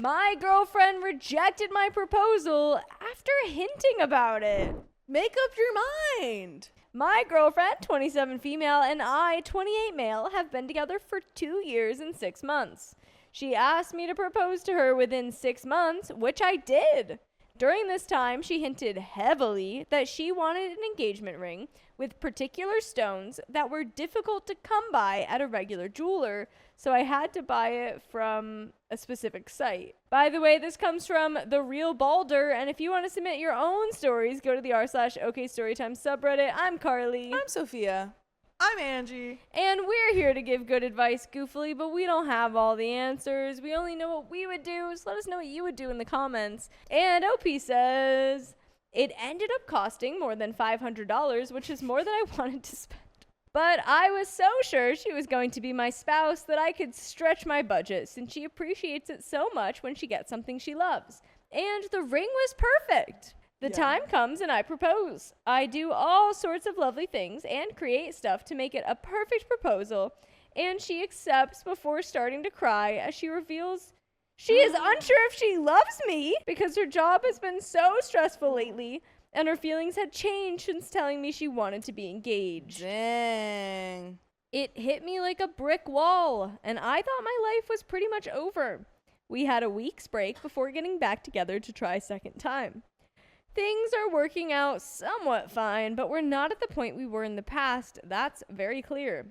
My girlfriend rejected my proposal after hinting about it. Make up your mind. My girlfriend, 27 female, and I, 28 male, have been together for 2 years and 6 months. She asked me to propose to her within 6 months, which I did. During this time, she hinted heavily that she wanted an engagement ring with particular stones that were difficult to come by at a regular jeweler, so I had to buy it from a specific site. By the way, this comes from The Real Balder, and if you want to submit your own stories, go to the r/OKstorytime subreddit. I'm Carly. I'm Sophia. I'm Angie. And we're here to give good advice goofily, but we don't have all the answers. We only know what we would do, so let us know what you would do in the comments. And OP says, it ended up costing more than $500, which is more than I wanted to spend. But I was so sure she was going to be my spouse that I could stretch my budget since she appreciates it so much when she gets something she loves. And the ring was perfect. The time comes and I propose. I do all sorts of lovely things and create stuff to make it a perfect proposal, and she accepts before starting to cry as she reveals she is unsure if she loves me because her job has been so stressful lately and her feelings had changed since telling me she wanted to be engaged. Dang. It hit me like a brick wall, and I thought my life was pretty much over. We had a week's break before getting back together to try a second time. Things are working out somewhat fine, but we're not at the point we were in the past. That's very clear.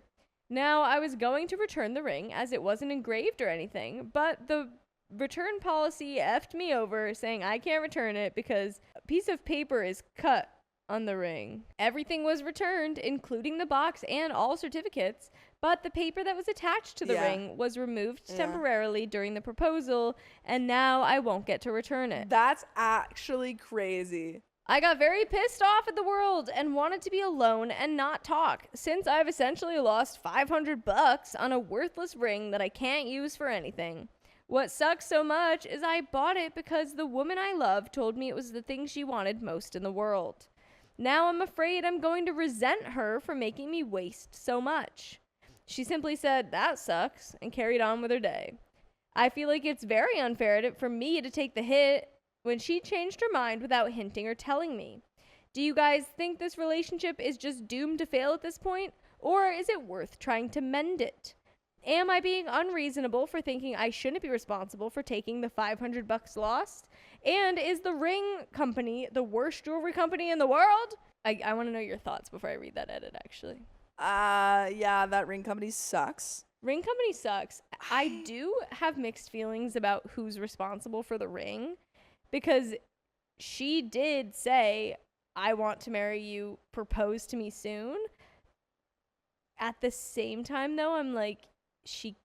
Now, I was going to return the ring as it wasn't engraved or anything, but the return policy effed me over, saying I can't return it because a piece of paper is cut on the ring. Everything was returned, including the box and all certificates, but the paper that was attached to the ring was removed temporarily during the proposal, and now I won't get to return it. That's actually crazy. I got very pissed off at the world and wanted to be alone and not talk, since I've essentially lost $500 on a worthless ring that I can't use for anything. What sucks so much is I bought it because the woman I love told me it was the thing she wanted most in the world. Now I'm afraid I'm going to resent her for making me waste so much. She simply said, that sucks, and carried on with her day. I feel like it's very unfair for me to take the hit when she changed her mind without hinting or telling me. Do you guys think this relationship is just doomed to fail at this point, or is it worth trying to mend it? Am I being unreasonable for thinking I shouldn't be responsible for taking the $500 lost? And is the ring company the worst jewelry company in the world? I want to know your thoughts before I read that edit, actually. Yeah, that ring company sucks. Ring company sucks. I do have mixed feelings about who's responsible for the ring, because she did say, I want to marry you, propose to me soon. At the same time, though, I'm like, she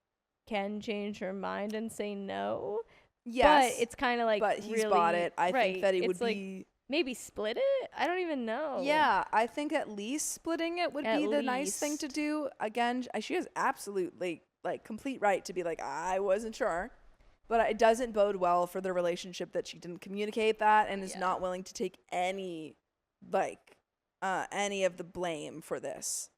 can change her mind and say no. Yes. But it's kind of like, but he's really, bought it. I think that it it's would like, be... Maybe split it? I don't even know. Yeah, I think at least splitting it would be the nice thing least. to do. Again, she has absolutely, complete right to be like, I wasn't sure. But it doesn't bode well for the relationship that she didn't communicate that and is not willing to take any of the blame for this.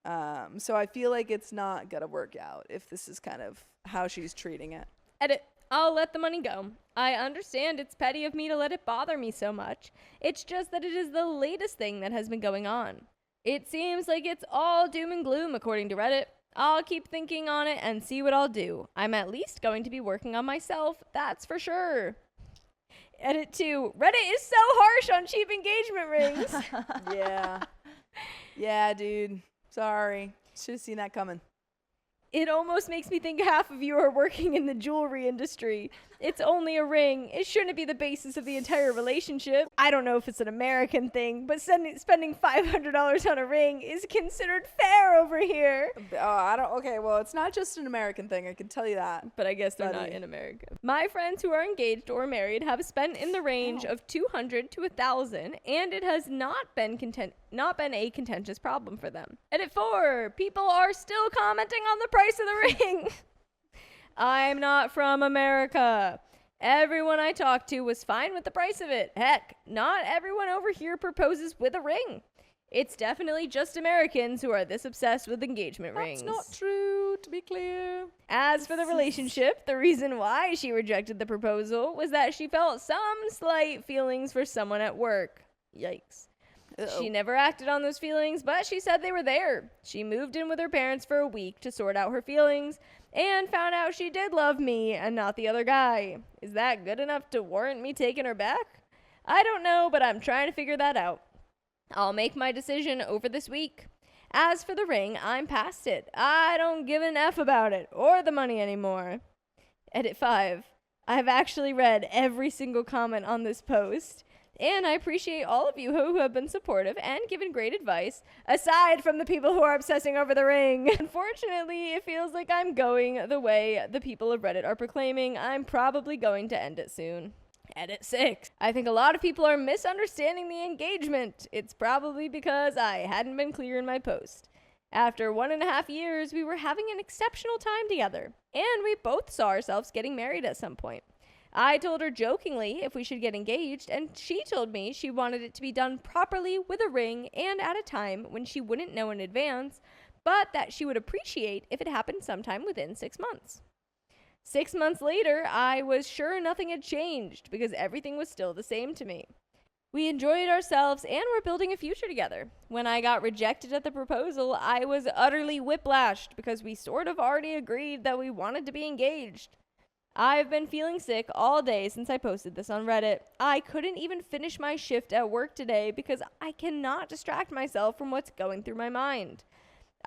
So I feel like it's not going to work out if this is kind of how she's treating it. Edit. I'll let the money go. I understand it's petty of me to let it bother me so much. It's just that it is the latest thing that has been going on. It seems like it's all doom and gloom according to Reddit. I'll keep thinking on it and see what I'll do. I'm at least going to be working on myself, that's for sure. Edit 2. Reddit is so harsh on cheap engagement rings. Yeah. Yeah, dude. Sorry. Should have seen that coming. It almost makes me think half of you are working in the jewelry industry. It's only a ring. It shouldn't be the basis of the entire relationship. I don't know if it's an American thing, but spending $500 on a ring is considered fair over here. Okay, well, it's not just an American thing, I can tell you that. But I guess they're not in America. My friends who are engaged or married have spent in the range of $200 to $1,000, and it has not been a contentious problem for them. Edit 4. People are still commenting on the price of the ring. I'm not from America. Everyone I talked to was fine with the price of it. Heck, not everyone over here proposes with a ring. It's definitely just Americans who are this obsessed with engagement rings. That's not true, to be clear. As for the relationship, the reason why she rejected the proposal was that she felt some slight feelings for someone at work. Yikes. Uh-oh. She never acted on those feelings, but she said they were there. She moved in with her parents for a week to sort out her feelings and found out she did love me and not the other guy. Is that good enough to warrant me taking her back? I don't know, but I'm trying to figure that out. I'll make my decision over this week. As for the ring, I'm past it. I don't give an F about it or the money anymore. Edit 5. I've actually read every single comment on this post, and I appreciate all of you who have been supportive and given great advice, aside from the people who are obsessing over the ring. Unfortunately, it feels like I'm going the way the people of Reddit are proclaiming. I'm probably going to end it soon. Edit 6. I think a lot of people are misunderstanding the engagement. It's probably because I hadn't been clear in my post. After 1.5 years, we were having an exceptional time together, and we both saw ourselves getting married at some point. I told her jokingly if we should get engaged, and she told me she wanted it to be done properly with a ring and at a time when she wouldn't know in advance, but that she would appreciate if it happened sometime within 6 months. 6 months later, I was sure nothing had changed because everything was still the same to me. We enjoyed ourselves and were building a future together. When I got rejected at the proposal, I was utterly whiplashed because we sort of already agreed that we wanted to be engaged. I've been feeling sick all day since I posted this on Reddit. I couldn't even finish my shift at work today because I cannot distract myself from what's going through my mind.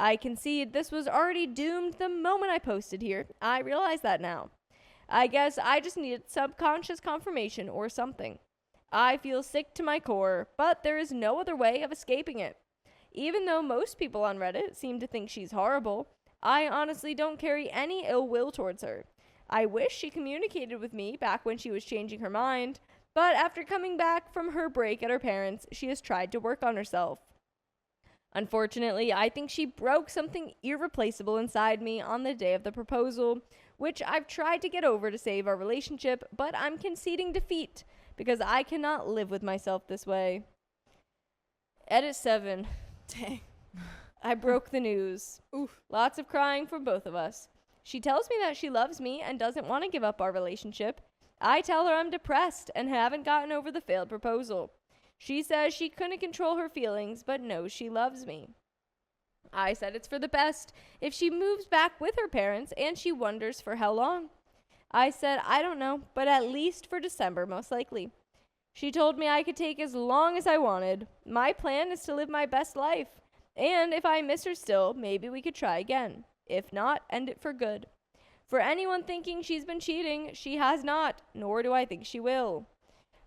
I concede this was already doomed the moment I posted here. I realize that now. I guess I just needed subconscious confirmation or something. I feel sick to my core, but there is no other way of escaping it. Even though most people on Reddit seem to think she's horrible, I honestly don't carry any ill will towards her. I wish she communicated with me back when she was changing her mind, but after coming back from her break at her parents', she has tried to work on herself. Unfortunately, I think she broke something irreplaceable inside me on the day of the proposal, which I've tried to get over to save our relationship, but I'm conceding defeat because I cannot live with myself this way. Edit 7. Dang. I broke the news. Oof. Lots of crying from both of us. She tells me that she loves me and doesn't want to give up our relationship. I tell her I'm depressed and haven't gotten over the failed proposal. She says she couldn't control her feelings, but knows she loves me. I said it's for the best if she moves back with her parents, and she wonders for how long. I said I don't know, but at least for December, most likely. She told me I could take as long as I wanted. My plan is to live my best life, and if I miss her still, maybe we could try again. If not, end it for good. For anyone thinking she's been cheating, she has not, nor do I think she will.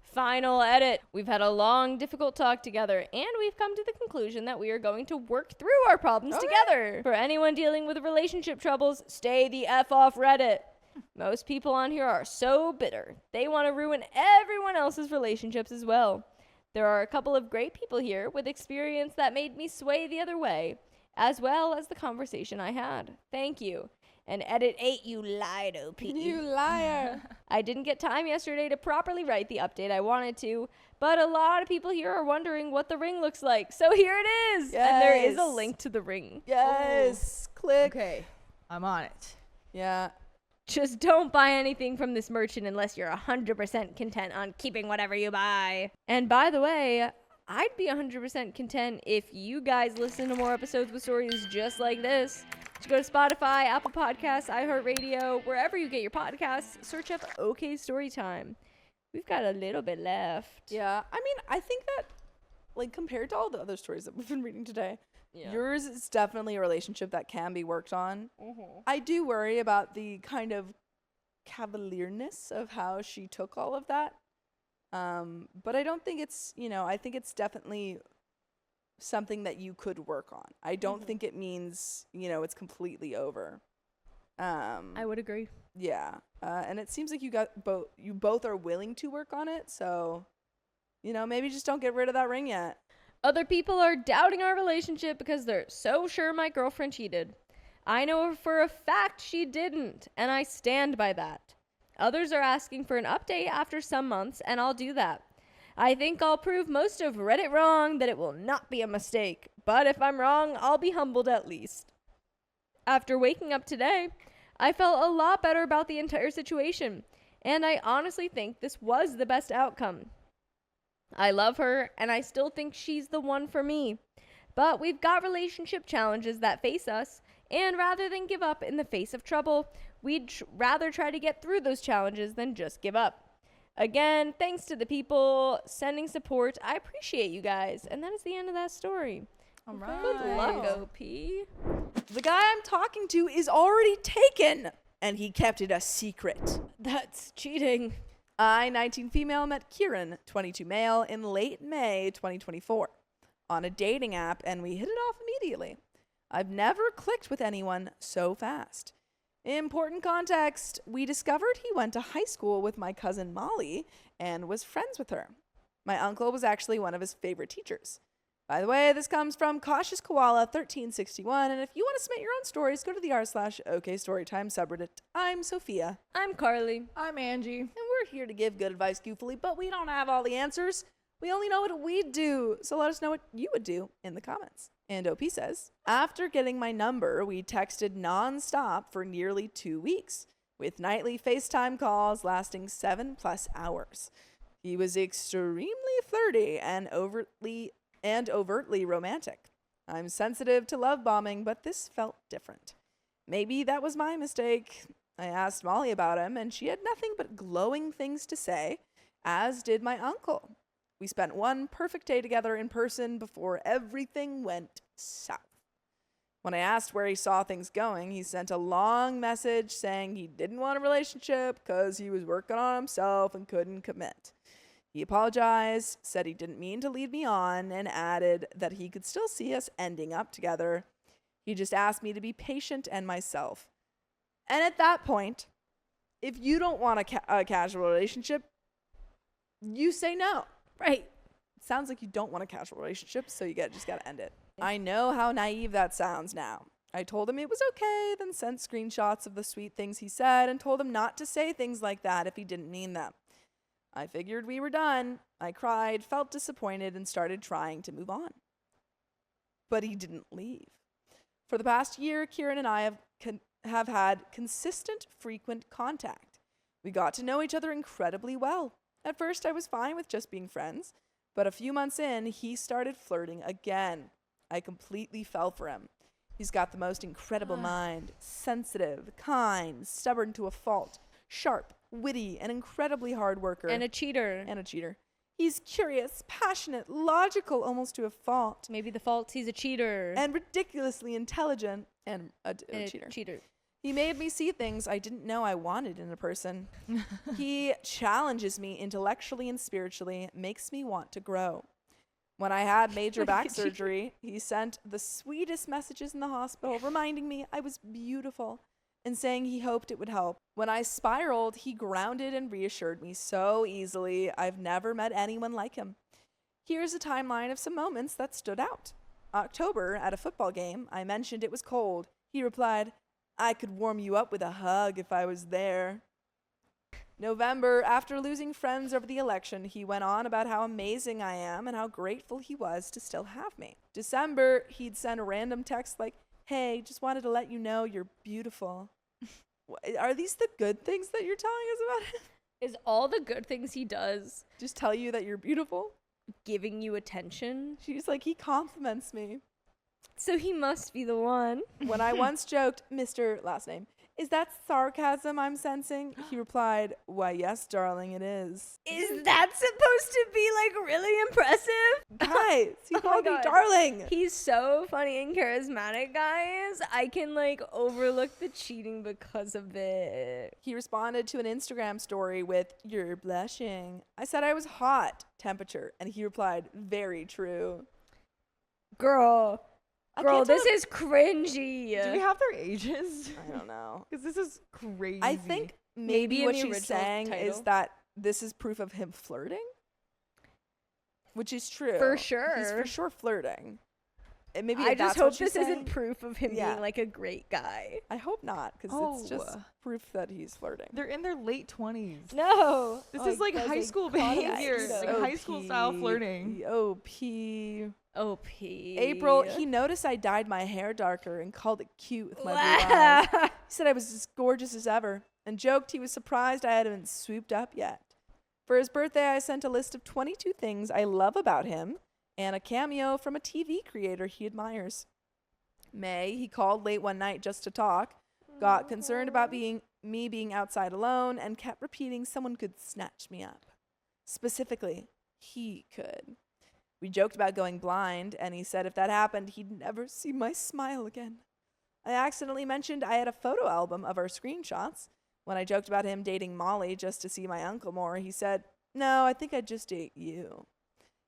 Final edit. We've had a long, difficult talk together, and we've come to the conclusion that we are going to work through our problems together. For anyone dealing with relationship troubles, stay the F off Reddit. Most people on here are so bitter. They want to ruin everyone else's relationships as well. There are a couple of great people here with experience that made me sway the other way, as well as the conversation I had. Thank you. And edit 8, you lied, OP. You liar. I didn't get time yesterday to properly write the update I wanted to, but a lot of people here are wondering what the ring looks like. So here it is. Yes. And there is a link to the ring. Yes. Click. Okay, I'm on it. Yeah. Just don't buy anything from this merchant unless you're 100% content on keeping whatever you buy. And by the way, I'd be 100% content if you guys listen to more episodes with stories just like this. So go to Spotify, Apple Podcasts, iHeartRadio, wherever you get your podcasts, search up Storytime. We've got a little bit left. Yeah. I mean, I think that, like, compared to all the other stories that we've been reading today, yours is definitely a relationship that can be worked on. Mm-hmm. I do worry about the kind of cavalierness of how she took all of that. But I don't think it's, I think it's definitely something that you could work on. I don't think it means, it's completely over. I would agree. Yeah. And it seems like you both are willing to work on it. So, maybe just don't get rid of that ring yet. Other people are doubting our relationship because they're so sure my girlfriend cheated. I know for a fact she didn't, and I stand by that. Others are asking for an update after some months, and I'll do that. I think I'll prove most of Reddit wrong, that it will not be a mistake. But if I'm wrong, I'll be humbled at least. After waking up today, I felt a lot better about the entire situation, and I honestly think this was the best outcome. I love her, and I still think she's the one for me. But we've got relationship challenges that face us, and rather than give up in the face of trouble, we'd rather try to get through those challenges than just give up. Again, thanks to the people sending support. I appreciate you guys. And that is the end of that story. All right. Good luck, OP. The guy I'm talking to is already taken, and he kept it a secret. That's cheating. I, 19 female, met Kieran, 22 male, in late May 2024 on a dating app, and we hit it off immediately. I've never clicked with anyone so fast. Important context, we discovered he went to high school with my cousin Molly and was friends with her. My uncle was actually one of his favorite teachers. By the way, this comes from Cautious Koala 1361, and if you want to submit your own stories, go to the r/OKstorytime subreddit. I'm Sophia. I'm Carly. I'm Angie. And we're here to give good advice goofily, but we don't have all the answers. We only know what we'd do, so let us know what you would do in the comments. And OP says, after getting my number, we texted non-stop for nearly 2 weeks, with nightly FaceTime calls lasting 7+ hours. He was extremely flirty and overtly romantic. I'm sensitive to love bombing, but this felt different. Maybe that was my mistake. I asked Molly about him, and she had nothing but glowing things to say, as did my uncle. We spent one perfect day together in person before everything went south. When I asked where he saw things going, he sent a long message saying he didn't want a relationship because he was working on himself and couldn't commit. He apologized, said he didn't mean to lead me on, and added that he could still see us ending up together. He just asked me to be patient and myself. And at that point, if you don't want a casual relationship, you say no. Right. Sounds like you don't want a casual relationship, so you just gotta end it. I know how naive that sounds now. I told him it was okay, then sent screenshots of the sweet things he said and told him not to say things like that if he didn't mean them. I figured we were done. I cried, felt disappointed, and started trying to move on. But he didn't leave. For the past year, Kieran and I have had consistent, frequent contact. We got to know each other incredibly well. At first, I was fine with just being friends, but a few months in, he started flirting again. I completely fell for him. He's got the most incredible mind, sensitive, kind, stubborn to a fault, sharp, witty, and incredibly hard worker. And a cheater. He's curious, passionate, logical almost to a fault. Maybe the fault's he's a cheater. And ridiculously intelligent and a cheater. He made me see things I didn't know I wanted in a person. He challenges me intellectually and spiritually, makes me want to grow. When I had major back surgery, he sent the sweetest messages in the hospital, reminding me I was beautiful and saying he hoped it would help. When I spiraled, he grounded and reassured me so easily. I've never met anyone like him. Here's a timeline of some moments that stood out. October, at a football game, I mentioned it was cold. He replied, I could warm you up with a hug if I was there. November, after losing friends over the election, he went on about how amazing I am and how grateful he was to still have me. December, he'd send a random text like, hey, just wanted to let you know you're beautiful. Are these the good things that you're telling us about him? Is all the good things he does Just tell you that you're beautiful? giving you attention? She's like, he compliments me. So he must be the one. When I once joked, Mr. last name, is that sarcasm I'm sensing? He replied, why, yes, darling, it is. Is that supposed to be like really impressive? Guys, he Oh my called me God. darling. He's so funny and charismatic, guys. I can like overlook the cheating because of it. He responded to an Instagram story with, you're blushing. I said I was hot, temperature, and he replied, very true. Girl, I can't this tell- is cringy. Do we have their ages? I don't know. Because this is crazy. I think Maybe maybe in what the she's original saying is title. that this is proof of him flirting, which is true. For sure. He's for sure flirting. maybe I if just that's what hope she's this isn't saying. proof of him Yeah. being like a great guy. I hope not, because it's just Oh. proof that he's flirting. They're in their late 20s. No. This Oh, is like guys, high they school caught him behavior. cheating. Like high school style flirting. OP. OP. April, he noticed I dyed my hair darker and called it cute with my blue eyes. He said I was as gorgeous as ever and joked he was surprised I hadn't swooped up yet. For his birthday, I sent a list of 22 things I love about him and a cameo from a TV creator he admires. May, he called late one night just to talk, got concerned about me being outside alone, and kept repeating someone could snatch me up. Specifically, he could. We joked about going blind, and he said if that happened, he'd never see my smile again. I accidentally mentioned I had a photo album of our screenshots. When I joked about him dating Molly just to see my uncle more, he said, "No, I think I'd just date you."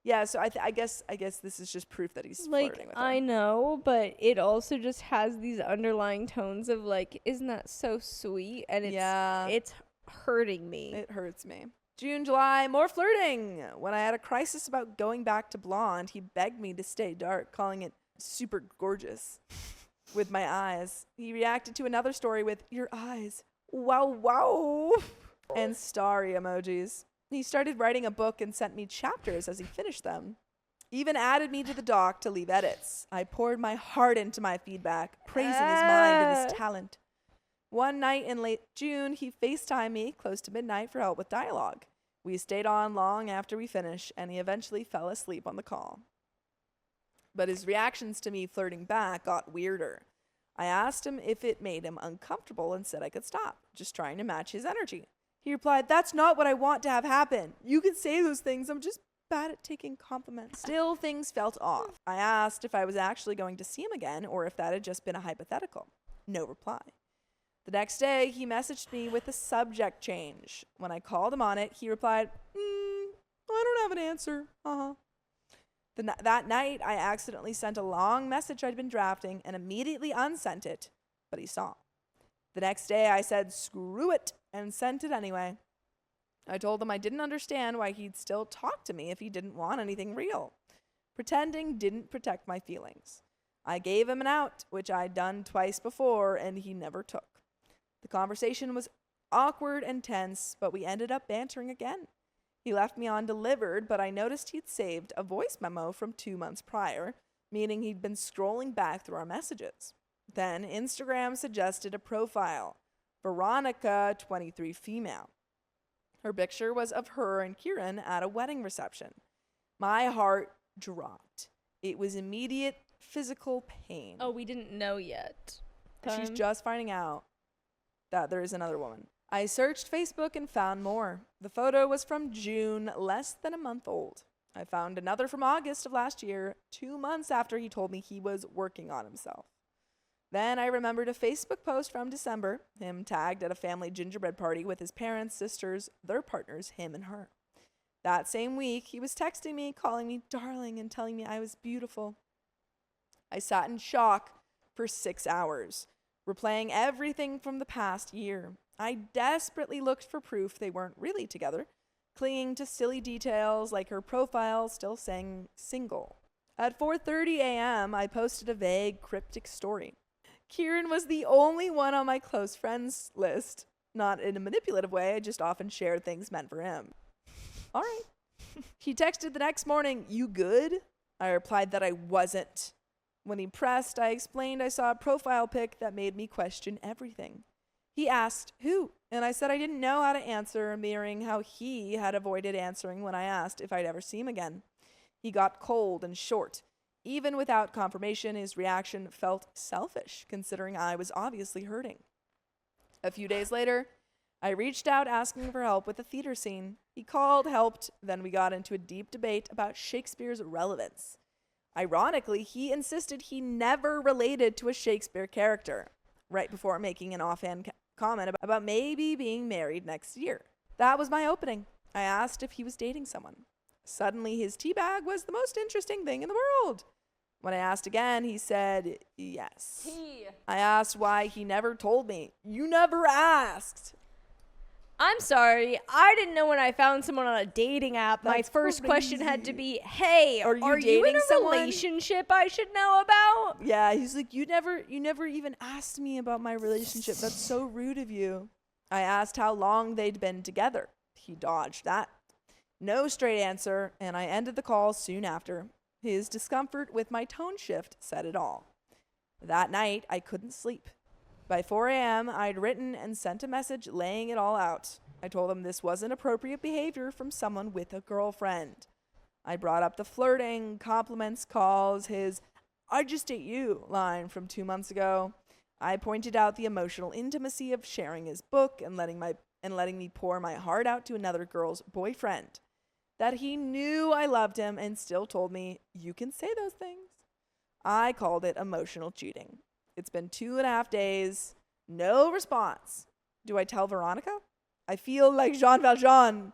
Yeah, so I guess this is just proof that he's flirting with her. I know, but it also just has these underlying tones of like, isn't that so sweet? And it's hurting me. It hurts me. June, July, more flirting. When I had a crisis about going back to blonde, he begged me to stay dark, calling it super gorgeous with my eyes. He reacted to another story with, "Your eyes. Wow, wow." And starry emojis. He started writing a book and sent me chapters as he finished them. Even added me to the doc to leave edits. I poured my heart into my feedback, praising his mind and his talent. One night in late June, he FaceTimed me close to midnight for help with dialogue. We stayed on long after we finished, and he eventually fell asleep on the call. But his reactions to me flirting back got weirder. I asked him if it made him uncomfortable and said I could stop, just trying to match his energy. He replied, "That's not what I want to have happen. You can say those things. I'm just bad at taking compliments." Still, things felt off. I asked if I was actually going to see him again or if that had just been a hypothetical. No reply. The next day, he messaged me with a subject change. When I called him on it, he replied, "I don't have an answer. That night, I accidentally sent a long message I'd been drafting and immediately unsent it, but he saw. The next day, I said, "Screw it," and sent it anyway. I told him I didn't understand why he'd still talk to me if he didn't want anything real. Pretending didn't protect my feelings. I gave him an out, which I'd done twice before, and he never took. The conversation was awkward and tense, but we ended up bantering again. He left me on delivered, but I noticed he'd saved a voice memo from 2 months prior, meaning he'd been scrolling back through our messages. Then Instagram suggested a profile, Veronica, 23 female. Her picture was of her and Kieran at a wedding reception. My heart dropped. It was immediate physical pain. Oh, we didn't know yet. She's just finding out that there is another woman. I searched Facebook and found more. The photo was from June, less than a month old. I found another from August of last year, 2 months after he told me he was working on himself. Then I remembered a Facebook post from December, him tagged at a family gingerbread party with his parents, sisters, their partners, him and her. That same week, he was texting me, calling me darling, and telling me I was beautiful. I sat in shock for 6 hours, replaying everything from the past year. I desperately looked for proof they weren't really together, clinging to silly details like her profile still saying single. At 4:30 a.m., I posted a vague, cryptic story. Kieran was the only one on my close friends list. Not in a manipulative way, I just often shared things meant for him. All right. He texted the next morning, "You good?" I replied that I wasn't. When he pressed, I explained I saw a profile pic that made me question everything. He asked, "Who?" And I said I didn't know how to answer, mirroring how he had avoided answering when I asked if I'd ever see him again. He got cold and short. Even without confirmation, his reaction felt selfish, considering I was obviously hurting. A few days later, I reached out asking for help with the theater scene. He called, helped, then we got into a deep debate about Shakespeare's relevance. Ironically, he insisted he never related to a Shakespeare character, right before making an offhand comment about maybe being married next year. That was my opening. I asked if he was dating someone. Suddenly, his teabag was the most interesting thing in the world. When I asked again, he said yes. I asked why he never told me. You never asked. I'm sorry. I didn't know when I found someone on a dating app, my That's first question had to crazy. be, hey, Are you in dating a someone? relationship I should know about? Yeah, he's like, you never even asked me about my relationship. That's so rude of you. I asked how long they'd been together. He dodged that. No straight answer, and I ended the call soon after. His discomfort with my tone shift said it all. That night, I couldn't sleep. By 4 a.m., I'd written and sent a message laying it all out. I told him this wasn't appropriate behavior from someone with a girlfriend. I brought up the flirting, compliments, calls, his "I just ate you" line from 2 months ago. I pointed out the emotional intimacy of sharing his book and letting me pour my heart out to another girl's boyfriend. That he knew I loved him and still told me, "You can say those things." I called it emotional cheating. It's been 2.5 days. No response. Do I tell Veronica? I feel like Jean Valjean.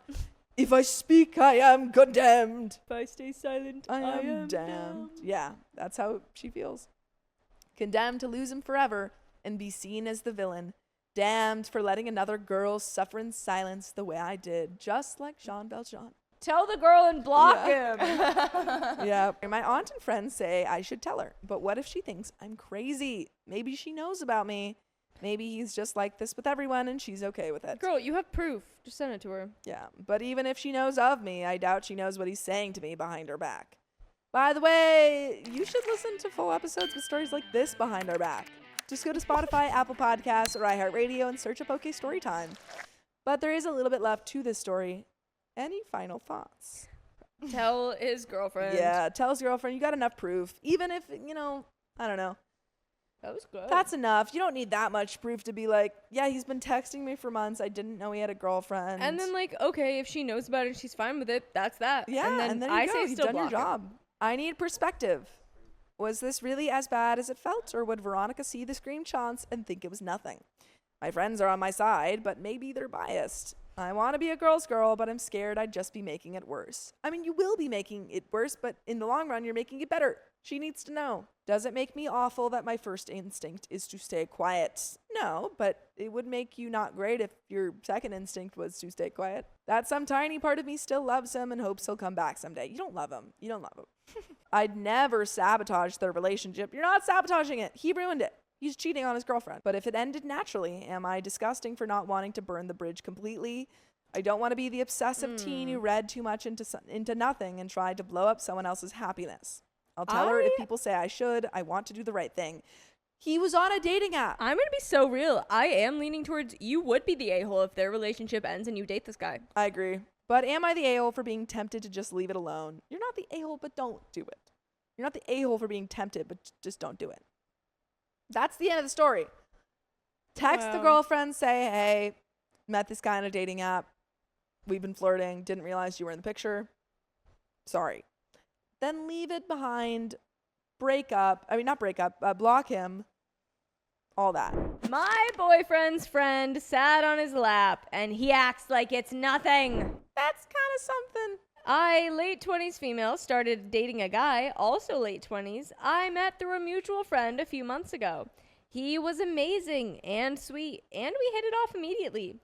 If I speak, I am condemned. If I stay silent, I am damned. Yeah, that's how she feels. Condemned to lose him forever and be seen as the villain. Damned for letting another girl suffer in silence the way I did, just like Jean Valjean. Tell the girl and block Yeah. him. Yeah. My aunt and friends say I should tell her, but what if she thinks I'm crazy? Maybe she knows about me. Maybe he's just like this with everyone and she's okay with it. Girl, you have proof. Just send it to her. Yeah, but even if she knows of me, I doubt she knows what he's saying to me behind her back. By the way, you should listen to full episodes with stories like this behind our back. Just go to Spotify, Apple Podcasts, or iHeartRadio and search up Storytime. But there is a little bit left to this story. Any final thoughts? Tell his girlfriend. Yeah, tell his girlfriend you got enough proof. Even if, I don't know. That was good. That's enough. You don't need that much proof to be like, yeah, he's been texting me for months. I didn't know he had a girlfriend. And then, okay, if she knows about it and she's fine with it, that's that. Yeah, and then I you go. say You've still done your block her. job. I need perspective. Was this really as bad as it felt, or would Veronica see the screenshots and think it was nothing? My friends are on my side, but maybe they're biased. I want to be a girl's girl, but I'm scared I'd just be making it worse. I mean, you will be making it worse, but in the long run, you're making it better. She needs to know. Does it make me awful that my first instinct is to stay quiet? No, but it would make you not great if your second instinct was to stay quiet. That some tiny part of me still loves him and hopes he'll come back someday. You don't love him. You don't love him. I'd never sabotage their relationship. You're not sabotaging it. He ruined it. He's cheating on his girlfriend. But if it ended naturally, am I disgusting for not wanting to burn the bridge completely? I don't want to be the obsessive teen who read too much into nothing and tried to blow up someone else's happiness. I'll tell her if people say I should. I want to do the right thing. He was on a dating app. I'm going to be so real. I am leaning towards you would be the a-hole if their relationship ends and you date this guy. I agree. But am I the a-hole for being tempted to just leave it alone? You're not the a-hole, but don't do it. You're not the a-hole for being tempted, but just don't do it. That's the end of the story. Text the girlfriend, say, hey, met this guy on a dating app. We've been flirting. Didn't realize you were in the picture. Sorry. Then leave it behind. Block him. All that. My boyfriend's friend sat on his lap and he acts like it's nothing. That's kind of something. I, late 20s female, started dating a guy, also late 20s, I met through a mutual friend a few months ago. He was amazing and sweet, and we hit it off immediately.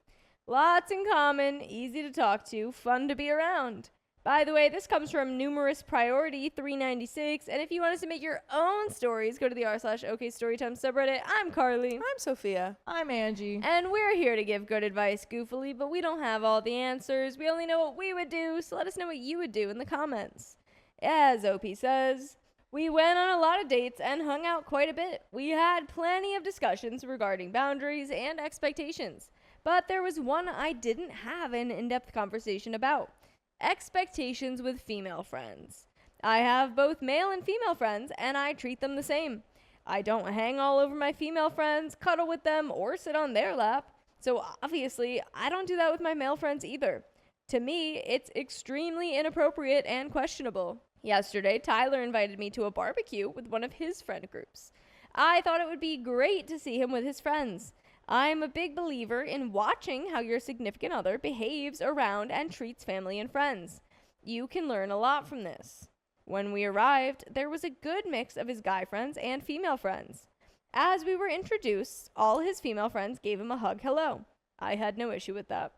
Lots in common, easy to talk to, fun to be around. By the way, this comes from Numerous Priority 396, and if you want to submit your own stories, go to the r/OKstorytime subreddit. I'm Carly. I'm Sophia. I'm Angie. And we're here to give good advice goofily, but we don't have all the answers. We only know what we would do, so let us know what you would do in the comments. As OP says, we went on a lot of dates and hung out quite a bit. We had plenty of discussions regarding boundaries and expectations, but there was one I didn't have an in-depth conversation about. Expectations with female friends. I have both male and female friends, and I treat them the same. I don't hang all over my female friends, cuddle with them, or sit on their lap. So obviously, I don't do that with my male friends either. To me, it's extremely inappropriate and questionable. Yesterday, Tyler invited me to a barbecue with one of his friend groups. I thought it would be great to see him with his friends. I'm a big believer in watching how your significant other behaves around and treats family and friends. You can learn a lot from this. When we arrived, there was a good mix of his guy friends and female friends. As we were introduced, all his female friends gave him a hug hello. I had no issue with that.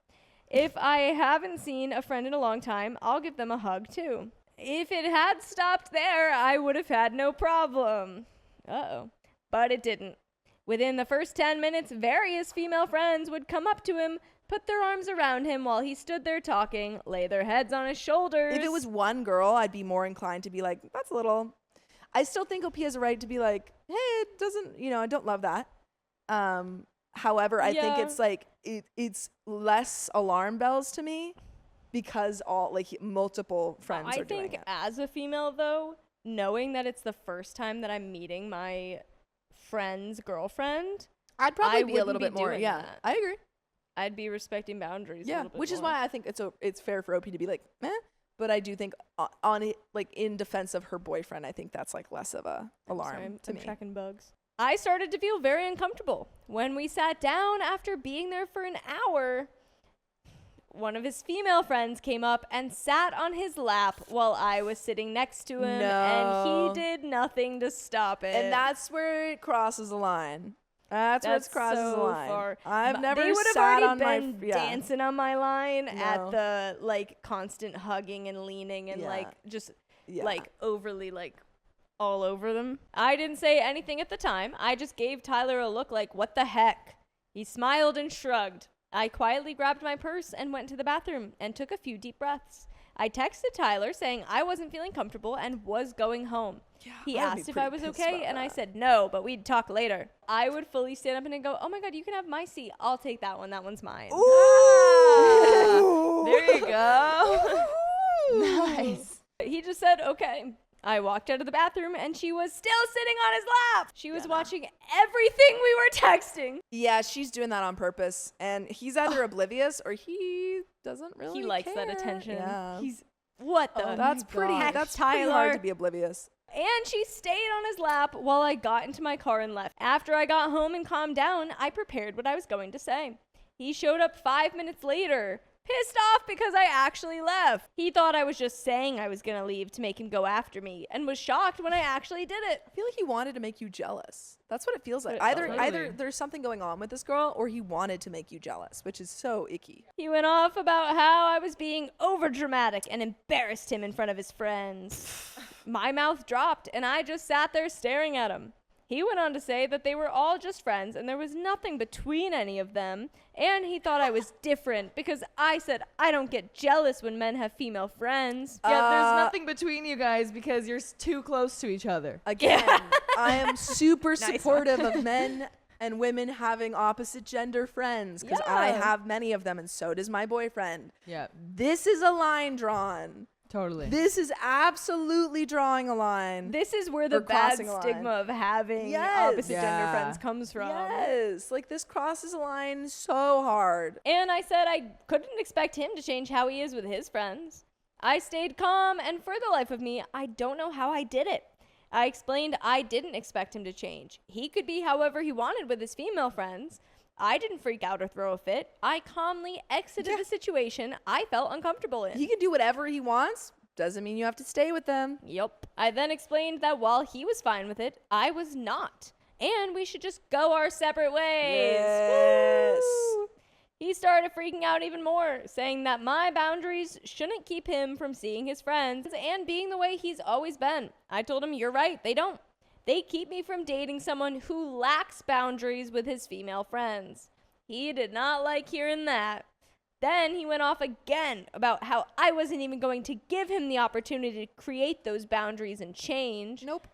If I haven't seen a friend in a long time, I'll give them a hug too. If it had stopped there, I would have had no problem. Uh-oh. But it didn't. Within the first 10 minutes, various female friends would come up to him, put their arms around him while he stood there talking, lay their heads on his shoulders. If it was one girl, I'd be more inclined to be like, that's a little... I still think OP has a right to be like, hey, it doesn't, I don't love that. However, I think it's like, it's less alarm bells to me because multiple friends are doing it. I think as a female, though, knowing that it's the first time that I'm meeting my friend's girlfriend, I'd probably be a little bit more. Yeah, that. I agree. I'd be respecting boundaries. Yeah, a little bit which more. is why I think it's fair for OP to be like, meh. But I do think in defense of her boyfriend, I think that's like less of a alarm to me. I'm tracking bugs. I started to feel very uncomfortable when we sat down after being there for an hour. One of his female friends came up and sat on his lap while I was sitting next to him, and he did nothing to stop it. And that's where it crosses the line. That's where it crosses the line. Far. I've never they would have sat already on been dancing on my line at No. the constant hugging and leaning and just overly all over them. I didn't say anything at the time. I just gave Tyler a look like, what the heck? He smiled and shrugged. I quietly grabbed my purse and went to the bathroom and took a few deep breaths. I texted Tyler saying I wasn't feeling comfortable and was going home. Yeah, he asked if I was okay, and I said no, but we'd talk later. I would fully stand up and go, oh my God, you can have my seat. I'll take that one. That one's mine. Ooh. There you go. Nice. He just said, okay. I walked out of the bathroom, and she was still sitting on his lap. She was watching everything we were texting. Yeah, she's doing that on purpose, and he's either oblivious or he doesn't really He likes care. that attention. Yeah. He's, what the? That's pretty hard to be oblivious. And she stayed on his lap while I got into my car and left. After I got home and calmed down, I prepared what I was going to say. He showed up 5 minutes later, pissed off because I actually left. He thought I was just saying I was going to leave to make him go after me, and was shocked when I actually did it. I feel like he wanted to make you jealous. That's what it feels like. Totally. Either there's something going on with this girl, or he wanted to make you jealous, which is so icky. He went off about how I was being overdramatic and embarrassed him in front of his friends. My mouth dropped, and I just sat there staring at him. He went on to say that they were all just friends and there was nothing between any of them, and he thought I was different because I said I don't get jealous when men have female friends. Yeah, there's nothing between you guys because you're too close to each other. Again, I am super supportive of men and women having opposite gender friends because I have many of them, and so does my boyfriend. Yeah. This is a line drawn. Totally. This is absolutely drawing a line. This is where the bad stigma of having opposite gender friends comes from. Yes. Like, this crosses a line so hard. And I said I couldn't expect him to change how he is with his friends. I stayed calm, and for the life of me, I don't know how I did it. I explained I didn't expect him to change. He could be however he wanted with his female friends. I didn't freak out or throw a fit. I calmly exited the situation I felt uncomfortable in. He can do whatever he wants. Doesn't mean you have to stay with them. Yep. I then explained that while he was fine with it, I was not. And we should just go our separate ways. Yes. Woo! He started freaking out even more, saying that my boundaries shouldn't keep him from seeing his friends and being the way he's always been. I told him, you're right, they don't. They keep me from dating someone who lacks boundaries with his female friends. He did not like hearing that. Then he went off again about how I wasn't even going to give him the opportunity to create those boundaries and change. Nope.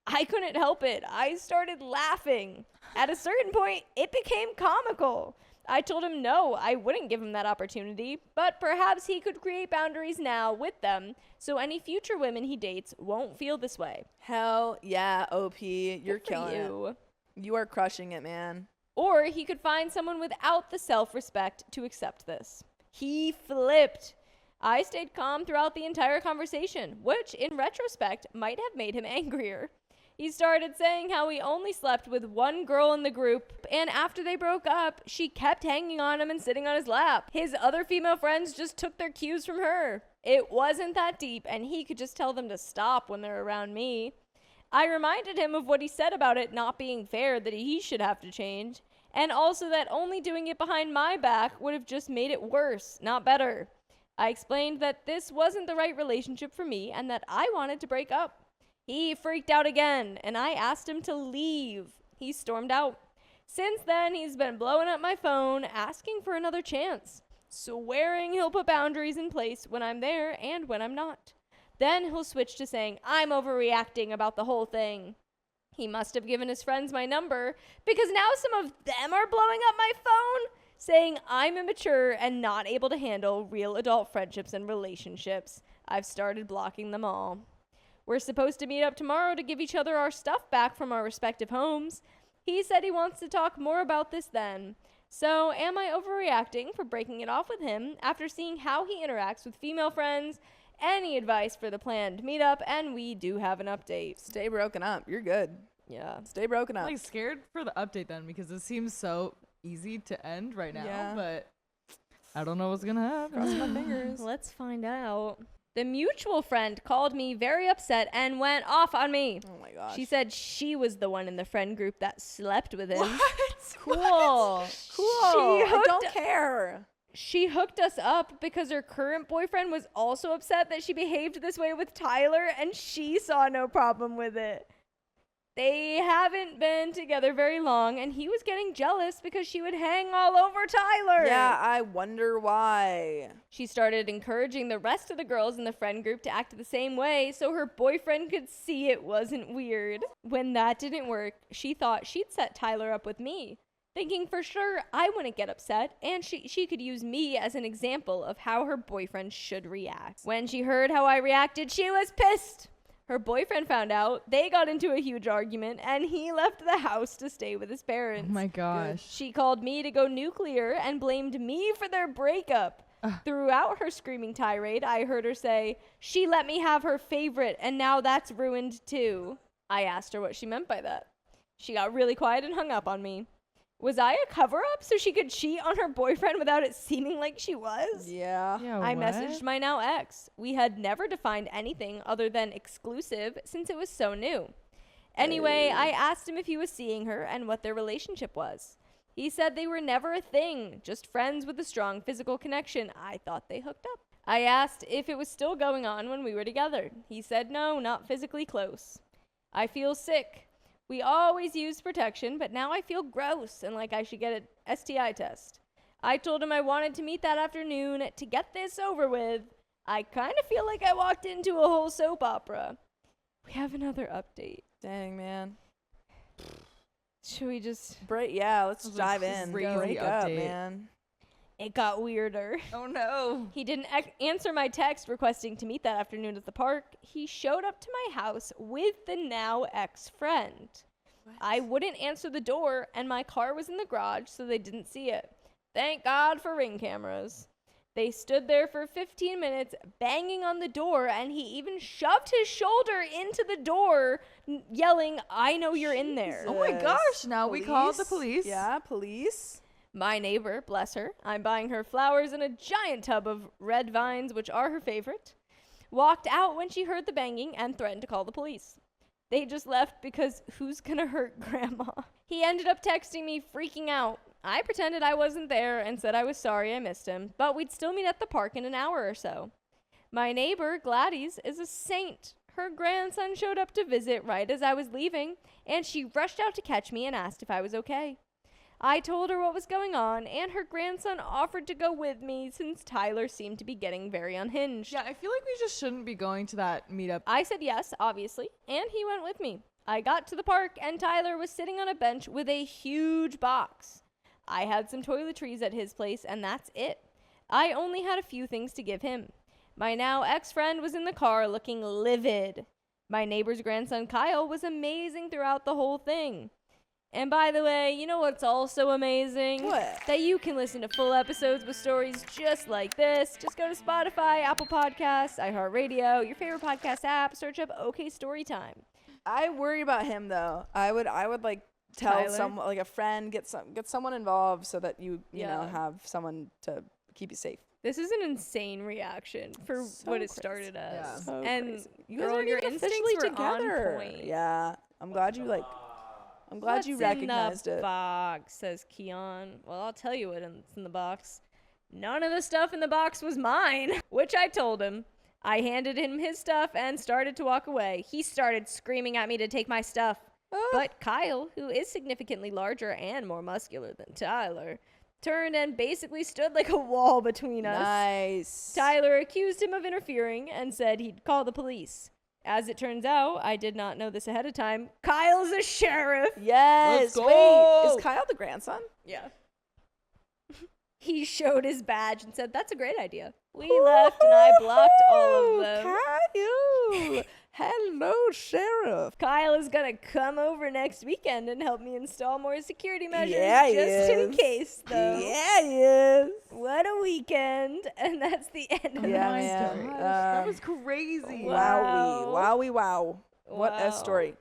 I couldn't help it. I started laughing. At a certain point, it became comical. I told him no, I wouldn't give him that opportunity, but perhaps he could create boundaries now with them so any future women he dates won't feel this way. Hell yeah, OP. You're Good for killing you. it. You are crushing it, man. Or he could find someone without the self-respect to accept this. He flipped. I stayed calm throughout the entire conversation, which in retrospect might have made him angrier. He started saying how he only slept with one girl in the group, and after they broke up, she kept hanging on him and sitting on his lap. His other female friends just took their cues from her. It wasn't that deep, and he could just tell them to stop when they're around me. I reminded him of what he said about it not being fair that he should have to change, and also that only doing it behind my back would have just made it worse, not better. I explained that this wasn't the right relationship for me and that I wanted to break up. He freaked out again, and I asked him to leave. He stormed out. Since then, he's been blowing up my phone, asking for another chance, swearing he'll put boundaries in place when I'm there and when I'm not. Then he'll switch to saying I'm overreacting about the whole thing. He must have given his friends my number because now some of them are blowing up my phone, saying I'm immature and not able to handle real adult friendships and relationships. I've started blocking them all. We're supposed to meet up tomorrow to give each other our stuff back from our respective homes. He said he wants to talk more about this then. So am I overreacting for breaking it off with him after seeing how he interacts with female friends? Any advice for the planned meetup? And we do have an update. Stay broken up. You're good. Yeah. Stay broken I'm up. like scared for the update then because it seems so easy to end right now, Yeah. but I don't know what's gonna happen. Cross my fingers. Let's find out. The mutual friend called me very upset and went off on me. Oh my gosh. She said she was the one in the friend group that slept with him. What? Cool. Cool. She I don't hooked- care. She hooked us up because her current boyfriend was also upset that she behaved this way with Tyler, and she saw no problem with it. They haven't been together very long, and he was getting jealous because she would hang all over Tyler. Yeah, I wonder why. She started encouraging the rest of the girls in the friend group to act the same way so her boyfriend could see it wasn't weird. When that didn't work, she thought she'd set Tyler up with me, thinking for sure I wouldn't get upset and she could use me as an example of how her boyfriend should react. When she heard how I reacted, she was pissed. Her boyfriend found out, they got into a huge argument, and he left the house to stay with his parents. Oh my gosh. She called me to go nuclear and blamed me for their breakup. Throughout her screaming tirade, I heard her say, she let me have her favorite, and now that's ruined too. I asked her what she meant by that. She got really quiet and hung up on me. Was I a cover-up so she could cheat on her boyfriend without it seeming like she was? Yeah. I messaged my now ex. We had never defined anything other than exclusive since it was so new. Anyway, I asked him if he was seeing her and what their relationship was. He said they were never a thing, just friends with a strong physical connection. I thought they hooked up. I asked if it was still going on when we were together. He said no, not physically close. I feel sick. We always used protection, but now I feel gross and like I should get an STI test. I told him I wanted to meet that afternoon to get this over with. I kind of feel like I walked into a whole soap opera. We have another update. Dang, man. Should we just... Yeah, let's That was a dive in. crazy Break up, update. man. It got weirder. Oh no. He didn't answer my text requesting to meet that afternoon at the park. He showed up to my house with the now ex-friend. I wouldn't answer the door, and my car was in the garage, so they didn't see it. Thank God for Ring cameras. They stood there for 15 minutes, banging on the door, and he even shoved his shoulder into the door, yelling, I know you're in there. Oh my gosh, now we called the police. Yeah, police. My neighbor, bless her, I'm buying her flowers in a giant tub of red vines, which are her favorite, walked out when she heard the banging and threatened to call the police. They just left because who's gonna hurt Grandma? He ended up texting me freaking out. I pretended I wasn't there and said I was sorry I missed him, but we'd still meet at the park in an hour or so. My neighbor, Gladys, is a saint. Her grandson showed up to visit right as I was leaving, and she rushed out to catch me and asked if I was okay. I told her what was going on, and her grandson offered to go with me since Tyler seemed to be getting very unhinged. Yeah, I feel like we just shouldn't be going to that meetup. I said yes, obviously, and he went with me. I got to the park, and Tyler was sitting on a bench with a huge box. I had some toiletries at his place, and that's it. I only had a few things to give him. My now ex-friend was in the car looking livid. My neighbor's grandson, Kyle, was amazing throughout the whole thing. And by the way, you know what's also amazing? What? That you can listen to full episodes with stories just like this. Just go to Spotify, Apple Podcasts, iHeartRadio, your favorite podcast app, search up OKstorytime. I worry about him though. I would like tell Tyler? someone, like a friend, get someone involved so that you know Yeah. have someone to keep you safe. This is an insane reaction for So what it crazy. started as. Yeah. So And crazy. You guys girl, aren't your even instincts officially were on together. point. Yeah, I'm glad you like. I'm glad you recognized in the it. box, says Keon. Well, I'll tell you what's in the box. None of the stuff in the box was mine, which I told him. I handed him his stuff and started to walk away. He started screaming at me to take my stuff. But Kyle, who is significantly larger and more muscular than Tyler, turned and basically stood like a wall between us. Nice. Tyler accused him of interfering and said he'd call the police. As it turns out, I did not know this ahead of time. Kyle's a sheriff. Yes. Let's go. Wait, is Kyle the grandson? Yeah. He showed his badge and said, "That's a great idea." We left and I blocked all of them. Kyle. Hello, sheriff. Kyle is gonna come over next weekend and help me install more security measures Yeah, he just in is. case, though. Yeah, he is. What a weekend. And that's the end of Yeah, my man. story. That was crazy. Wow. Wowie. Wowie, wow. What Wow. a story.